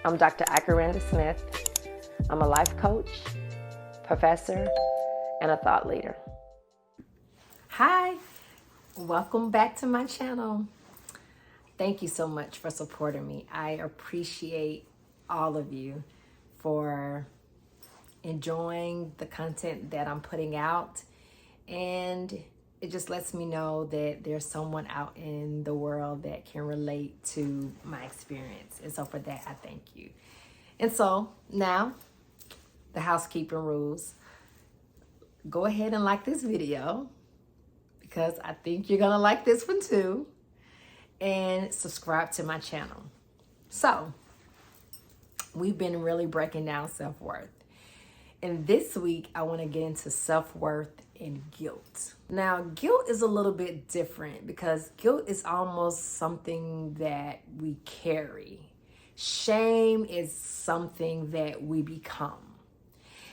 I'm Dr. Akeranda Smith. I'm a life coach, professor, and a thought leader. Hi, welcome back to my channel. Thank you so much for supporting me. I appreciate all of you for enjoying the content that I'm putting out, and it just lets me know that there's someone out in the world that can relate to my experience. And so for that, I thank you. And so now, the housekeeping rules. Go ahead and like this video because I think you're gonna like this one too. And subscribe to my channel. So, we've been really breaking down self-worth. And this week, I want to get into self-worth and guilt. Now, guilt is a little bit different because guilt is almost something that we carry. Shame is something that we become.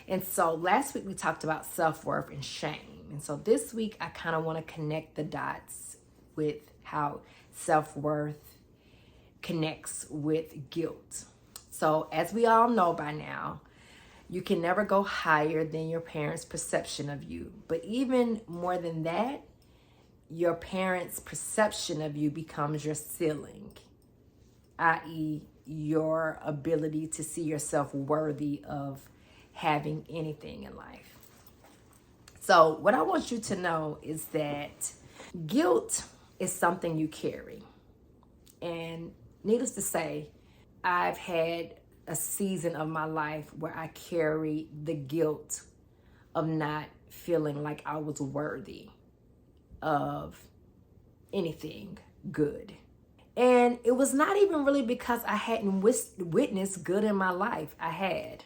And so last week we talked about self-worth and shame. And so this week I kind of want to connect the dots with how self-worth connects with guilt. So as we all know by now, you can never go higher than your parents' perception of you. But even more than that, your parents' perception of you becomes your ceiling, i.e., your ability to see yourself worthy of having anything in life. So what I want you to know is that guilt is something you carry. And needless to say, I've had a season of my life where I carried the guilt of not feeling like I was worthy of anything good. And it was not even really because I hadn't witnessed good in my life. I had.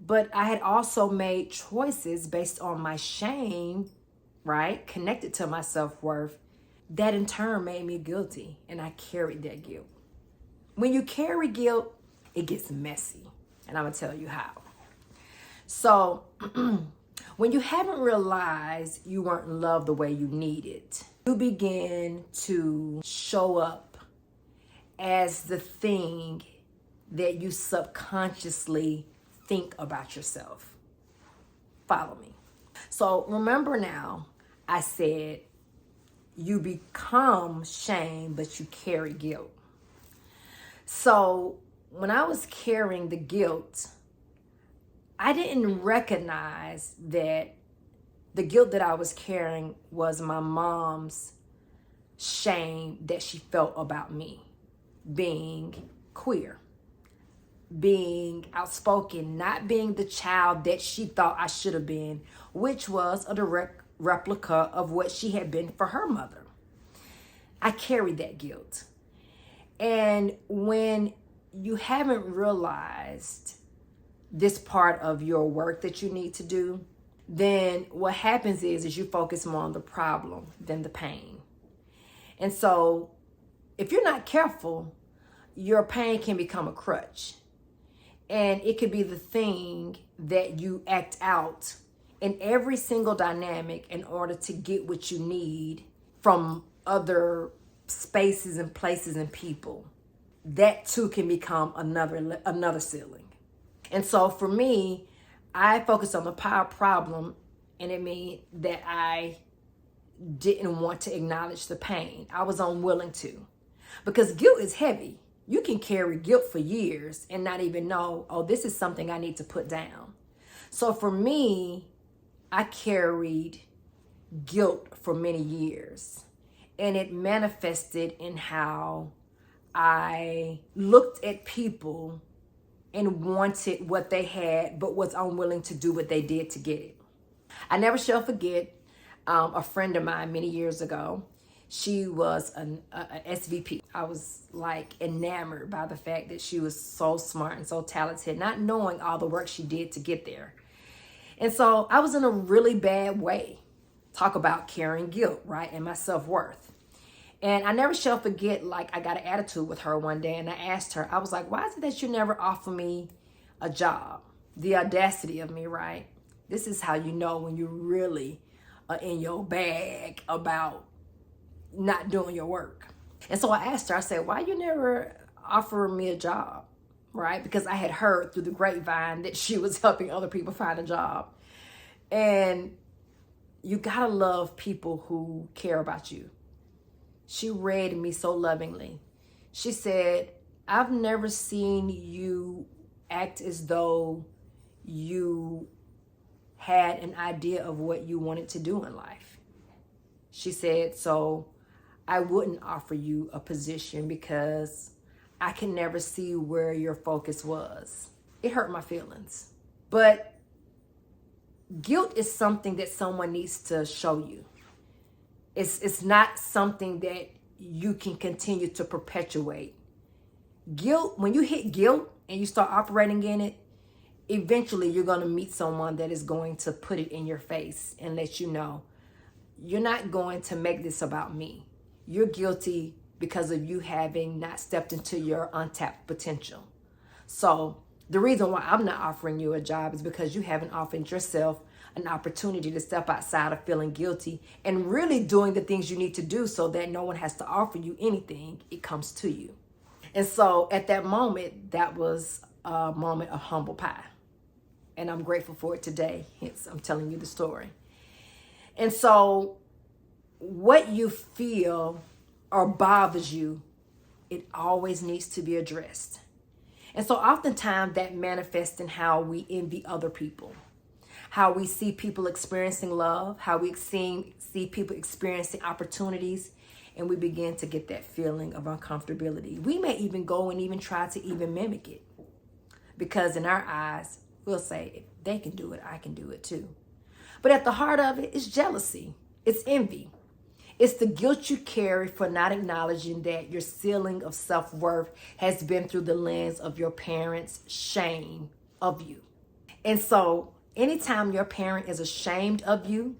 But I had also made choices based on my shame, right? Connected to my self-worth. That in turn made me guilty. And I carried that guilt. When you carry guilt, it gets messy. And I'm going to tell you how. So, when you haven't realized you weren't loved the way you needed, you begin to show up as the thing that you subconsciously think about yourself. Follow me. So remember now, I said you become shame, but you carry guilt. So when I was carrying the guilt, I didn't recognize that the guilt that I was carrying was my mom's shame that she felt about me being queer, being outspoken, not being the child that she thought I should have been, which was a direct replica of what she had been for her mother. I carried that guilt. And when you haven't realized this part of your work that you need to do, then what happens is you focus more on the problem than the pain. And so if you're not careful, your pain can become a crutch. And it could be the thing that you act out in every single dynamic in order to get what you need from other spaces and places and people. That too can become another ceiling. And so for me, I focused on the power problem, and it means that I didn't want to acknowledge the pain. I was unwilling to, because guilt is heavy. You can carry guilt for years and not even know, oh, this is something I need to put down. So for me, I carried guilt for many years, and it manifested in how I looked at people and wanted what they had, but was unwilling to do what they did to get it. I never shall forget a friend of mine many years ago. She was a SVP. I was like enamored by the fact that she was so smart and so talented, not knowing all the work she did to get there. And so I was in a really bad way. Talk about carrying guilt, right? And my self-worth. And I never shall forget, like, I got an attitude with her one day, and I asked her, I was like, why is it that you never offer me a job? The audacity of me, right? This is how you know when you really are in your bag about not doing your work. And so I asked her, I said, why you never offer me a job? right? Because I had heard through the grapevine that she was helping other people find a job. And you gotta love people who care about you. She read me so lovingly. She said, I've never seen you act as though you had an idea of what you wanted to do in life. She said, so I wouldn't offer you a position because I can never see where your focus was. It hurt my feelings. But guilt is something that someone needs to show you. It's not something that you can continue to perpetuate. Guilt, when you hit guilt and you start operating in it, eventually you're going to meet someone that is going to put it in your face and let you know, you're not going to make this about me. You're guilty because of you having not stepped into your untapped potential. So the reason why I'm not offering you a job is because you haven't offered yourself an opportunity to step outside of feeling guilty and really doing the things you need to do so that no one has to offer you anything. It comes to you. And so at that moment, that was a moment of humble pie. And I'm grateful for it today. Hence, I'm telling you the story. And so what you feel or bothers you, it always needs to be addressed. And so oftentimes that manifests in how we envy other people, how we see people experiencing love, how we see people experiencing opportunities, and we begin to get that feeling of uncomfortability. We may even go and even try to even mimic it, because in our eyes, we'll say, if they can do it, I can do it too. But at the heart of it is jealousy. It's envy. It's the guilt you carry for not acknowledging that your ceiling of self-worth has been through the lens of your parents' shame of you. And so anytime your parent is ashamed of you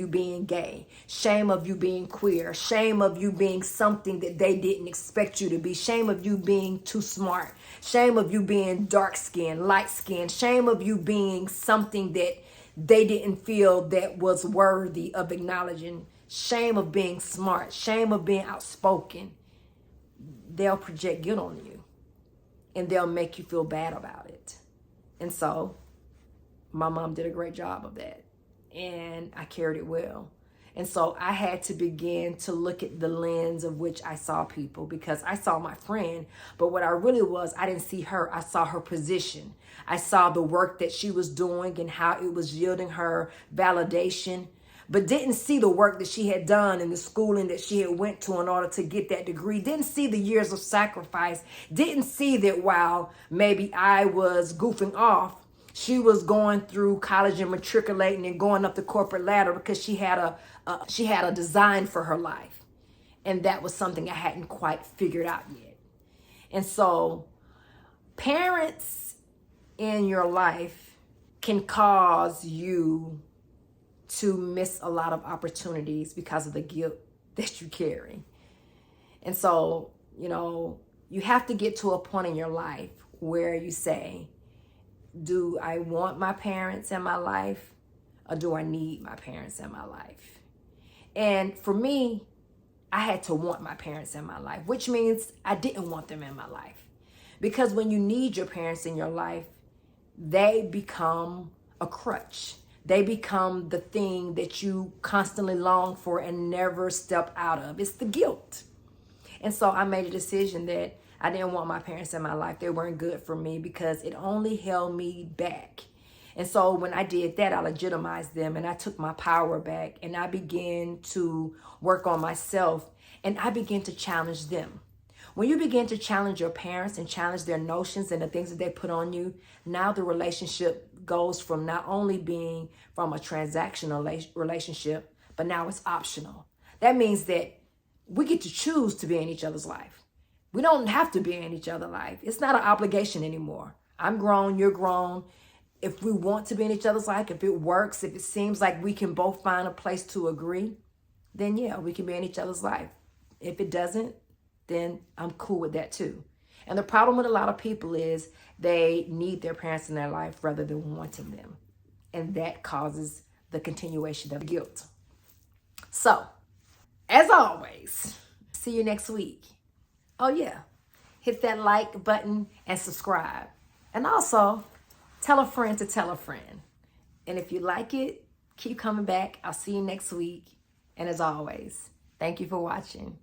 being gay, shame of you being queer, shame of you being something that they didn't expect you to be, shame of you being too smart, shame of you being dark-skinned, light-skinned, shame of you being something that they didn't feel that was worthy of acknowledging, shame of being smart, shame of being outspoken, they'll project guilt on you and they'll make you feel bad about it. And so my mom did a great job of that, and I carried it well. And so I had to begin to look at the lens of which I saw people, because I saw my friend, but what I really was, I didn't see her. I saw her position. I saw the work that she was doing and how it was yielding her validation, but didn't see the work that she had done and the schooling that she had went to in order to get that degree. Didn't see the years of sacrifice. Didn't see that while maybe I was goofing off, she was going through college and matriculating and going up the corporate ladder because she had a design for her life. And that was something I hadn't quite figured out yet. And so parents in your life can cause you to miss a lot of opportunities because of the guilt that you carry. And so, you have to get to a point in your life where you say, do I want my parents in my life, or do I need my parents in my life? And for me, I had to want my parents in my life, which means I didn't want them in my life. Because when you need your parents in your life, they become a crutch. They become the thing that you constantly long for and never step out of. It's the guilt. And so I made a decision that I didn't want my parents in my life. They weren't good for me because it only held me back. And so when I did that, I legitimized them and I took my power back and I began to work on myself and I began to challenge them. When you begin to challenge your parents and challenge their notions and the things that they put on you, now the relationship goes from not only being from a transactional relationship, but now it's optional. That means that we get to choose to be in each other's life. We don't have to be in each other's life. It's not an obligation anymore. I'm grown, you're grown. If we want to be in each other's life, if it works, if it seems like we can both find a place to agree, then yeah, we can be in each other's life. If it doesn't, then I'm cool with that too. And the problem with a lot of people is they need their parents in their life rather than wanting them. And that causes the continuation of guilt. So, as always, see you next week. Oh yeah, hit that like button and subscribe. And also, tell a friend to tell a friend. And if you like it, keep coming back. I'll see you next week. And as always, thank you for watching.